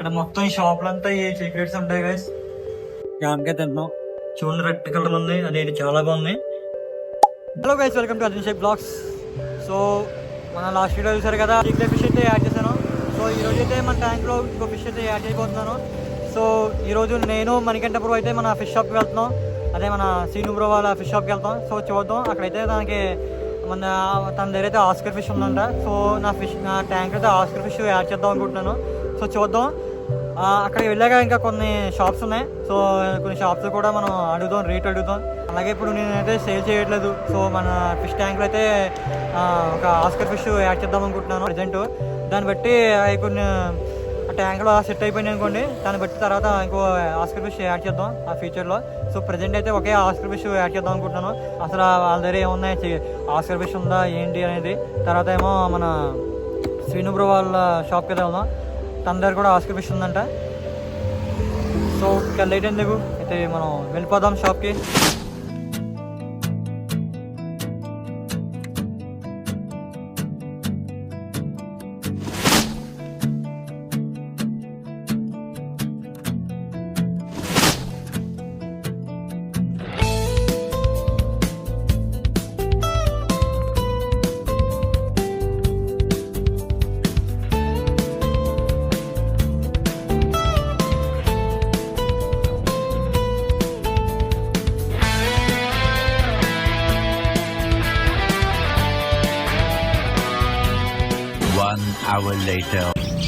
ఇక్కడ మొత్తం ఈ షాపులంతా ఈ సీక్రెట్స్ ఉంటాయి గైస్. జామకాయ తింటున్నాం, చూడండి రెడ్ కలర్ ఉంది, అది చాలా బాగుంది. Hello guys, welcome to Arjun Shaik vlogs. So మన లాస్ట్ వీడియో చూసారు కదా, సీక్రెట్ ఫిష్ అయితే యాడ్ చేశాను. సో ఈరోజు అయితే మన ట్యాంక్లో ఇంకో ఫిష్ అయితే యాడ్ చేయబోతున్నాను. సో ఈరోజు నేను మణికంఠ బ్రో అయితే మన ఫిష్ షాప్కి వెళ్తున్నాం, అదే మన సీను బ్రో వాళ్ళ ఫిష్ షాప్కి వెళ్తాం. సో చూద్దాం, అక్కడైతే తన దగ్గర అయితే ఆస్కర్ ఫిష్ ఉందంట. సో నా ట్యాంక్ అయితే ఆస్కర్ ఫిష్ యాడ్ చేద్దాం అనుకుంటున్నాను. సో చూద్దాం, అక్కడికి వెళ్ళాక ఇంకా కొన్ని షాప్స్ ఉన్నాయి. సో కొన్ని షాప్స్ కూడా మనం రేట్ అడుగుదాం. అలాగే ఇప్పుడు నేనైతే సేల్ చేయట్లేదు. సో మన ఫిష్ ట్యాంక్లో అయితే ఒక ఆస్కర్ ఫిష్ యాడ్ చేద్దాం అనుకుంటున్నాను ప్రజెంట్. దాన్ని బట్టి కొన్ని ట్యాంక్లో సెట్ అయిపోయింది అనుకోండి, దాన్ని బట్టి తర్వాత ఇంకో ఆస్కర్ ఫిష్ యాడ్ చేద్దాం ఆ ఫ్యూచర్లో. సో ప్రజెంట్ అయితే ఒకే ఆస్కర్ ఫిష్ యాడ్ చేద్దాం అనుకుంటున్నాను. అసలు వాళ్ళ దగ్గర ఏమున్నాయి, ఆస్కర్ ఫిష్ ఉందా ఏంటి అనేది. తర్వాత ఏమో మన శ్రీను బ్రో వాళ్ళ షాప్కి అయితే వెళ్దాం, తన దగ్గర కూడా ఆస్కర్ ఫిష్ ఉందంట. సో ఇక్కడ లేట్ ఎందుకు, అయితే మనం వెళ్ళిపోదాం షాప్కి.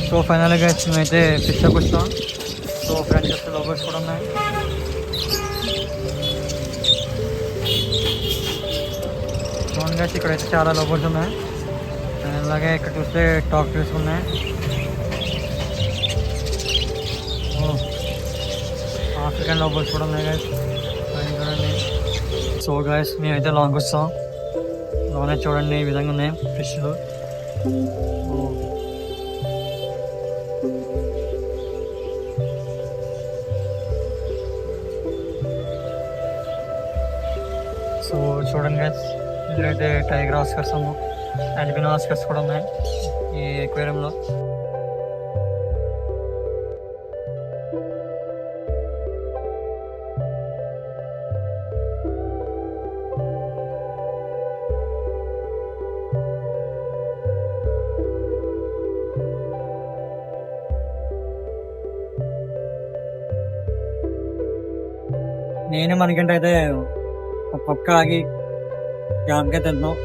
సో ఫైనల్గా మేమైతే ఫిష్ షాప్కి వస్తాం. సో ఫ్రెండ్స్ వస్తే లోగోస్ కూడా ఉన్నాయి. చూడండి గైస్, ఇక్కడైతే చాలా లోగోస్ ఉన్నాయి. అలాగే ఇక్కడ చూస్తే టాప్ ట్రీస్ ఉన్నాయి. ఆఫ్రికన్ లోగోస్ కూడా ఉన్నాయి గైస్, చూడండి. సో గైస్ మేమైతే లాంగ్ వస్తాం. లోనే చూడండి ఈ విధంగా ఉన్నాయి ఫిష్లు. సో చూడండి గైస్, ఇక్కడైతే టైగర్ ఆస్కర్స్ ఆల్బినో ఆస్కర్స్ కూడా ఉన్నాయి ఈ ఎక్వేరియంలో. నేను మనకంటే అయితే పక్క ఆగి జామకాయ తింటున్నాం.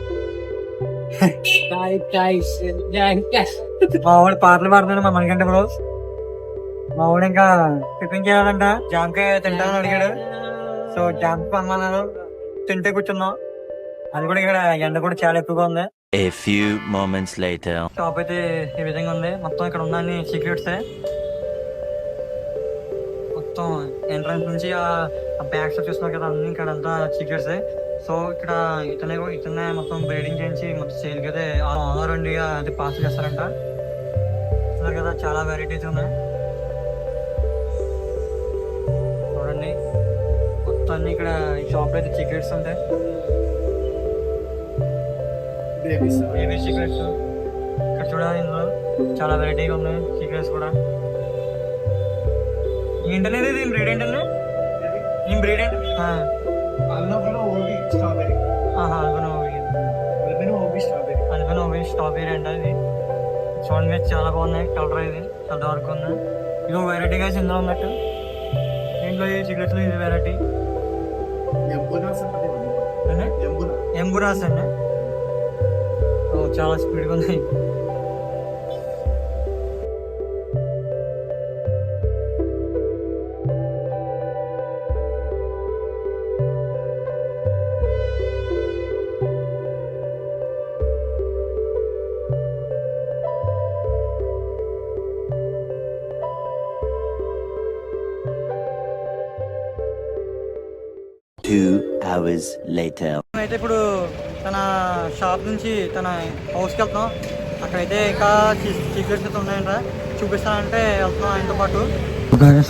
మా వాడు పాటలు పాడుతున్నాడు, మా మనకంటే బ్రో. మా వాడు ఇంకా టిఫిన్ చేయాలంట, జామకాయ తింటానని అడిగాడు. సో జామకాయ పమ్మన్నాను, తింటే కూర్చున్నాం. అది కూడా ఇక్కడ ఎండ కూడా చాలా ఎక్కువగా ఉంది. షాప్ అయితే ఈ విధంగా ఉంది. మొత్తం ఇక్కడ ఉన్న సీక్రెట్సే. మొత్తం ఎంట్రన్స్ నుంచి ఆ బ్యాగ్స్ చూస్తున్నారు కదా, అన్ని ఇక్కడ అంతా సీక్రెట్సే. సో ఇక్కడ ఇతనే మొత్తం బ్రీడింగ్ చేయించి మొత్తం సేల్కి అయితే ఆనర్ అండి అది పాస్ చేస్తారంట. చూస్తున్నారు కదా, చాలా వెరైటీస్ ఉన్నాయి. చూడండి మొత్తం అన్ని ఇక్కడ ఈ షాప్లో అయితే సీక్రెట్స్ ఉంటాయి. బేబీ సీక్రెట్స్ ఇక్కడ చూడాలి, ఇందులో చాలా వెరైటీగా ఉన్నాయి సీక్రెట్స్ కూడా. ఏంటనేది దీని బ్రీడ్ ఏంటండి? ఈ బ్రీడ్ ఏంటి? స్ట్రాబెరీ అంట ఇది. చూడండి చాలా బాగున్నాయి, కలర్ ఇది చాలా డార్క్ ఉంది. ఇది వెరైటీగా ఇందులో ఉన్నట్టు. దీంట్లో ఈ సీక్రెట్స్ ఇది వెరైటీ ఎంబురాస్ అండి. చాలా స్పీడ్గా ఉన్నాయి. అయితే ఇప్పుడు తన షాప్ నుంచి తన హౌస్కి వెళ్తాం. అక్కడైతే ఇంకా సీక్రెట్స్ అయితే ఉన్నాయంట, చూపిస్తానంటే వెళ్తున్నాం ఆయనతో పాటు.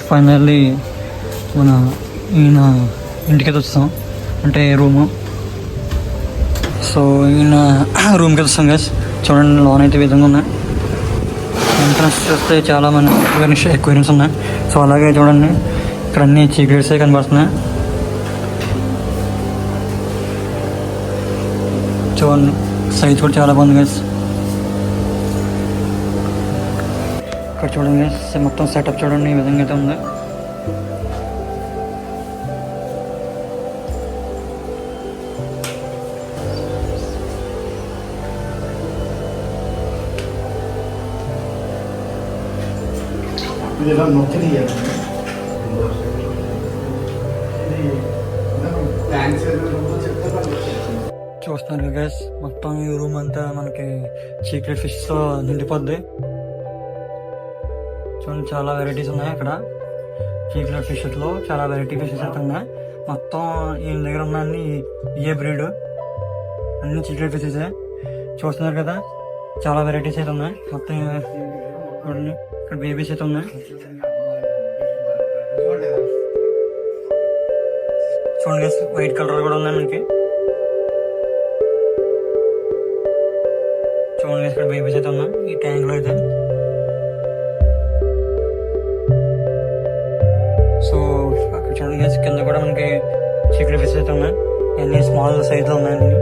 ఫైనల్లీ మన ఈయన ఇంటికి వస్తాం, అంటే రూము. సో ఈయన రూమ్కి వస్తాం గైస్. చూడండి లోన్ అయితే విధంగా ఉన్నాయి. ఎంట్రన్స్ చూస్తే చాలా మంది ఎక్వేరియమ్స్ ఉన్నాయి. సో అలాగే చూడండి ఇక్కడ అన్ని చీక్లెట్సే కనబడుతున్నాయి. చూడండి సైజ్ కూడా చాలా బాగుంది గైస్. ఇక్కడ చూడండి గైస్ మొత్తం సెటప్ చూడండి ఈ విధంగా అయితే ఉంది. చూస్తున్నారు గైస్ మొత్తం ఈ రూమ్ అంతా మనకి చీక్లెట్ ఫిష్తో నిండిపోద్ది. చూడండి చాలా వెరైటీస్ ఉన్నాయి. అక్కడ చీక్లెట్ ఫిషెస్లో చాలా వెరైటీ ఫిషెస్ అయితే ఉన్నాయి. మొత్తం ఈ దగ్గర ఉన్న అన్ని ఏ బ్రీడ్ అన్ని చీక్లెట్ ఫిషెసే. చూస్తున్నారు కదా చాలా వెరైటీస్ అయితే ఉన్నాయి. మొత్తం చూడండి ఇక్కడ బేబీస్ అయితే ఉన్నాయి. చూడండి వైట్ కలర్ కూడా ఉన్నాయి మనకి. చూడండి ఇక్కడ బేబీస్ అయితే ఉన్నాయి ఈ ట్యాంక్ లో అయితే. సో అక్కడ చూడండి కింద కూడా మనకి చీక్లెట్ ఫిషెస్ అయితే ఉన్నాయి. అన్ని స్మాల్ సైజ్ లో ఉన్నాయి. అన్ని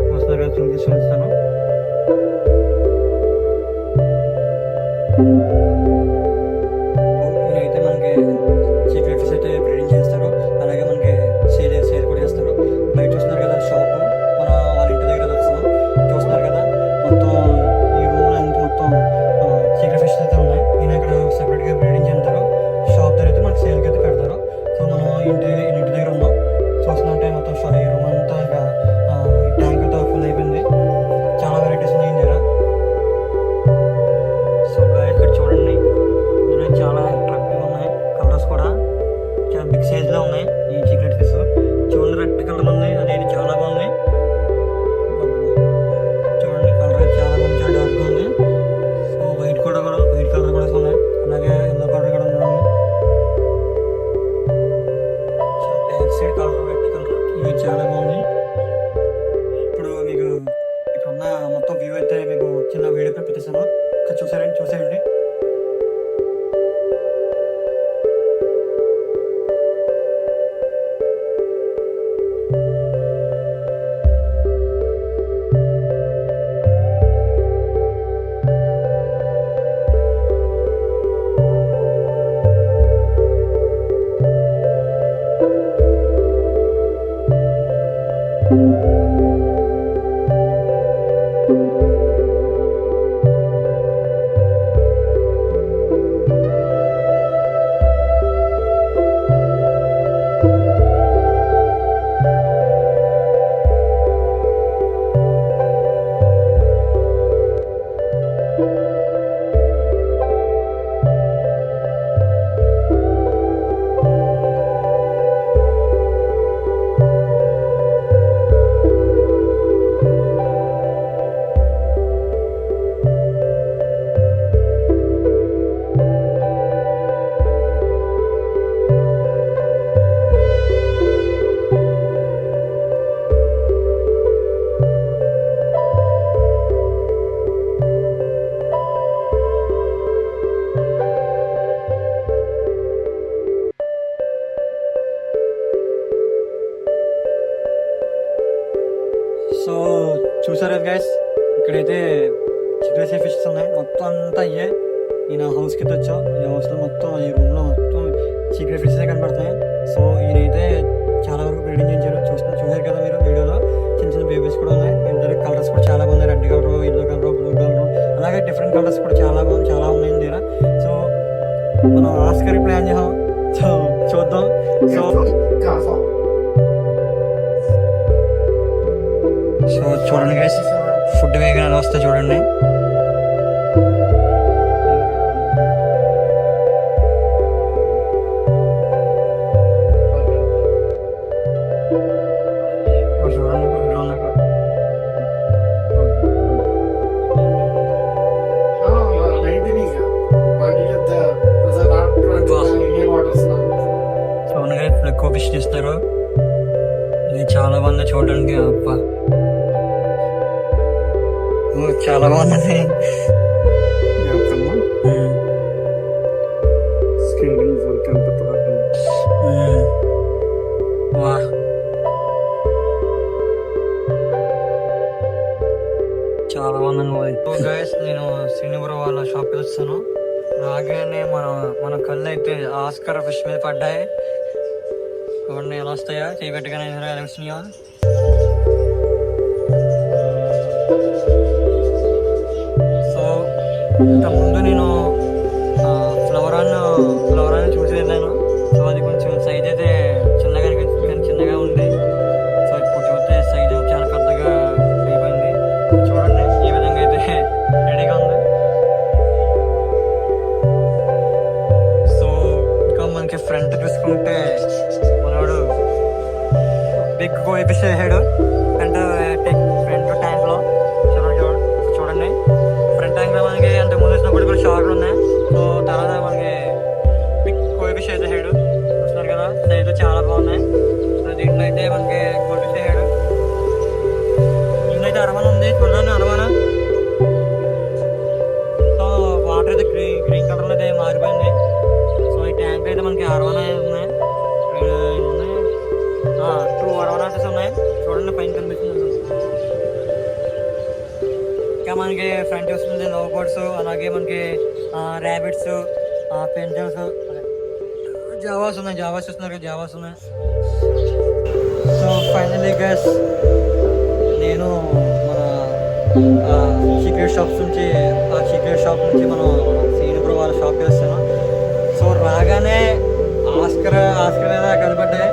చూస్తున్నారు కదా చూపిస్తాను. అయితే మనకి చీక్లెట్ ఫిష్ అయితే బ్రీడింగ్ చేస్తారు. అలాగే మనకి సేల్ కూడా చేస్తారు. బయట చూస్తున్నారు కదా షాప్ మన వాళ్ళ ఇంటి దగ్గర వస్తున్నాం. చూస్తున్నారు కదా మొత్తం ఈ రూమ్ లో మొత్తం చీక్లెట్ ఫిష్ అయితే ఉన్నాయి. ఈయన ఇక్కడ సెపరేట్ గా బ్రీడింగ్ చేస్తారు. షాప్ దగ్గర అయితే మనకి సేల్కి అయితే పెడతారు. సో మనం ఇంటి దగ్గర ఉన్నాం. చూస్తున్నట్టే మొత్తం ఈ రూమ్ అంతా ట్యాంక్ అంతా ఫుల్ అయిపోయింది. చాలా వెరైటీస్ ఉన్నాయి దగ్గర. సో ఇక్కడ చూడండి ఇందులో చాలా అట్రాక్టివ్ ఉన్నాయి. కలర్స్ కూడా చాలా బిగ్ సైజ్ లో ఉన్నాయి ఈ చీక్లెట్ ఫిష్. చూడండి రెడ్ కలర్ ఉంది. అది చాలా బాగుంది. చూడండి కలర్ చాలా బాగుంది. చాలా డార్క్ గా ఉంది. సో వైట్ కలర్ కూడా ఉన్నాయి. అలాగే ఎల్లో కలర్ కూడా ఉంది. Back side colour red colour ఇవి చాలా బాగుంది. ఇప్పుడు మీకు ఇక్కడ ఉన్న మొత్తం వ్యూ అయితే మీకు చిన్న వీడియో పెట్టేసాను. ఇక్కడ చూసేయండి. సో చూసారు గైస్ ఇక్కడైతే చికెన్ ఫిషెస్ ఉన్నాయి. మొత్తం అంతా అయ్యే ఈయన హౌస్కి అయితే వచ్చాం. ఈ హౌస్లో మొత్తం ఈ రూమ్లో మొత్తం చీక్లెట్ ఫిషెస్ కనబడుతున్నాయి. సో ఈయనైతే చాలా వరకు బ్రీడింగ్ చేయించారు. చూసారు కదా మీరు వీడియోలో చిన్న చిన్న బేబీస్ కూడా ఉన్నాయి. ఇంటర్ కలర్స్ కూడా చాలా బాగున్నాయి. Red colour, yellow colour, blue colour, అలాగే డిఫరెంట్ కలర్స్ కూడా చాలా ఉన్నాయి దగ్గర. సో మనం ఆస్కర్ ప్లాన్ చేసాం. సో చూద్దాం. సో చూడండి గైస్ ఫుడ్ వేగన వస్తే చూడండి. ఎక్కువ ఫిష్ తీస్తారు. ఇది చాలా బాగుంది చూడడానికి. అబ్బా చాలా బాగున్నది. శ్రీనివారం వాళ్ళ షాప్కి వస్తాను. రాగానే మన కళ్ళు అయితే ఆస్కర్ ఫిష్ మీద పడ్డాయి. చూడండి ఎలా వస్తాయా, చేయబెట్టగానే ఎలా వస్తున్నాయా. సో ఇంతకుముందు నేను ఫ్లవర్ అని చూసి వెళ్ళాను. సో అది కొంచెం సైజ్ అయితే చిన్నగా అనిపించింది, కానీ చిన్నగా ఉంది. సో ఇప్పుడు చూస్తే సైజు చాలా పెద్దగా అయిపోయింది. చూడండి ఈ విధంగా అయితే రెడీగా ఉంది. సో ఇంకా మనకి ఫ్రంట్ చూసుకుంటే మనోడు బిగ్ కోయి ఫిష్ వేసాడు ఫ్రంట్ ట్యాంక్లో. చూడండి ఫ్రంట్ ట్యాంక్లో మనకి అంత ముందు వచ్చినప్పుడు కూడా షార్ట్లు ఉన్నాయి. సో తర్వాత మనకి బిగ్ కోయి ఫిష్ అయితే వేసాడు. చూస్తున్నారు కదా, సైజు చాలా బాగున్నాయి. సో దీంట్లో అయితే మనకి కోయి ఫిష్ వేసాడు. దీంట్లో అరవన ఉంది, చూడండి అరవన. సో వాటర్ అయితే గ్రీన్ కలర్లో అయితే మారిపోయింది. సో ఈ ట్యాంక్ అయితే మనకి అరవన ఉన్నాయి, 2 అరవనాటస్ ఉన్నాయి. చూడండి పైన కనిపిస్తుంది. ఇంకా మనకి ఫ్రంట్ వస్తుంది లవ్ బర్డ్స్, అలాగే మనకి ర్యాబిట్స్, పెంజల్స్, జావాస్ ఉన్నాయి. జావాస్ చూస్తున్నారు కదా, జావాస్ ఉన్నాయి. సో ఫైనల్లీ గైస్ నేను మన సీక్రెట్ షాప్ నుంచి మనం శ్రీనివారం వాళ్ళ షాప్కి వస్తాను. సో రాగానే ఆస్కర్ మీద కనపడ్డాయి.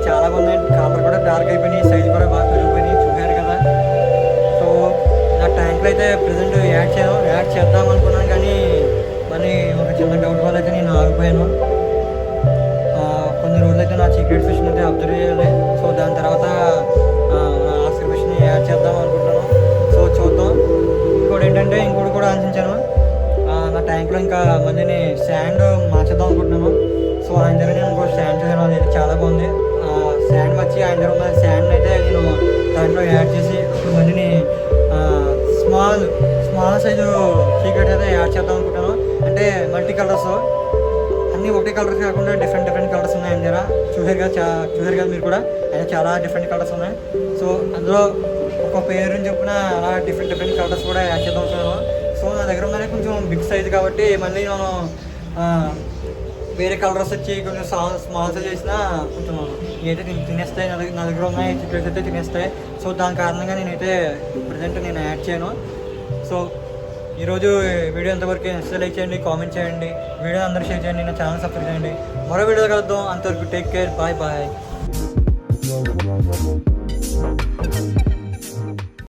చాలా బాగున్నాయి. కలర్ కూడా డార్క్ అయిపోయినాయి, సైజ్ కూడా బాగా పెరిగిపోయినాయి. చూశారు కదా. సో నా ట్యాంక్లో అయితే ప్రజెంట్ యాడ్ చేద్దాం అనుకున్నాను, కానీ మళ్ళీ ఒక చిన్న డౌట్ వల్ల అయితే నేను ఆగిపోయాను. కొన్ని రోజులు అయితే నా సీక్రెట్ ఫిష్ని అయితే అబ్జర్వ్ చేయాలి. సో దాని తర్వాత ఆస్కర్ ఫిష్ని యాడ్ చేద్దాం అనుకుంటున్నాను. సో చూద్దాం. ఇంకోటి కూడా ఆలోచించాను. నా ట్యాంక్లో ఇంకా మళ్ళీ శాండ్ మార్చేద్దాం అనుకుంటున్నాను. సో ఆయన దగ్గర నేను ఇంకో శాండ్ చూసాను, అది చాలా బాగుంది. శాండ్ వచ్చి ఆయన దగ్గర ఉన్న శాండ్ అయితే నేను దాంట్లో యాడ్ చేసి మళ్ళీ స్మాల్ సైజు సీక్రెట్ అయితే యాడ్ చేద్దాం అనుకుంటాను. అంటే మల్టీ కలర్స్, అన్నీ ఒకటే కలర్స్ కాకుండా డిఫరెంట్ కలర్స్ ఉన్నాయి ఆయన దగ్గర. చూసారు కదా మీరు కూడా, ఆయన చాలా డిఫరెంట్ కలర్స్ ఉన్నాయి. సో అందులో ఒక పేరు చెప్పిన అలా డిఫరెంట్ కలర్స్ కూడా యాడ్ చేద్దాం అనుకున్నాను. సో నా దగ్గర ఉన్నది కొంచెం బిగ్ సైజ్ కాబట్టి మళ్ళీ నేను వేరే కలర్స్ వచ్చి కొంచెం స్మాల్ సైజ్ చేసినా కొంచెం ఏదైతే తినేస్తాయి, నా దగ్గర ఉన్నాయి సీక్రెట్స్ అయితే తినేస్తాయి. సో దాని కారణంగా నేనైతే ప్రజెంట్ యాడ్ చేయను. సో ఈరోజు వీడియో ఎంతవరకు లైక్ చేయండి, కామెంట్ చేయండి, వీడియో అందరూ షేర్ చేయండి, నా ఛానల్ సబ్స్క్రైబ్ చేయండి. మరో వీడియో కలుద్దాం. అంతవరకు టేక్ కేర్, బాయ్.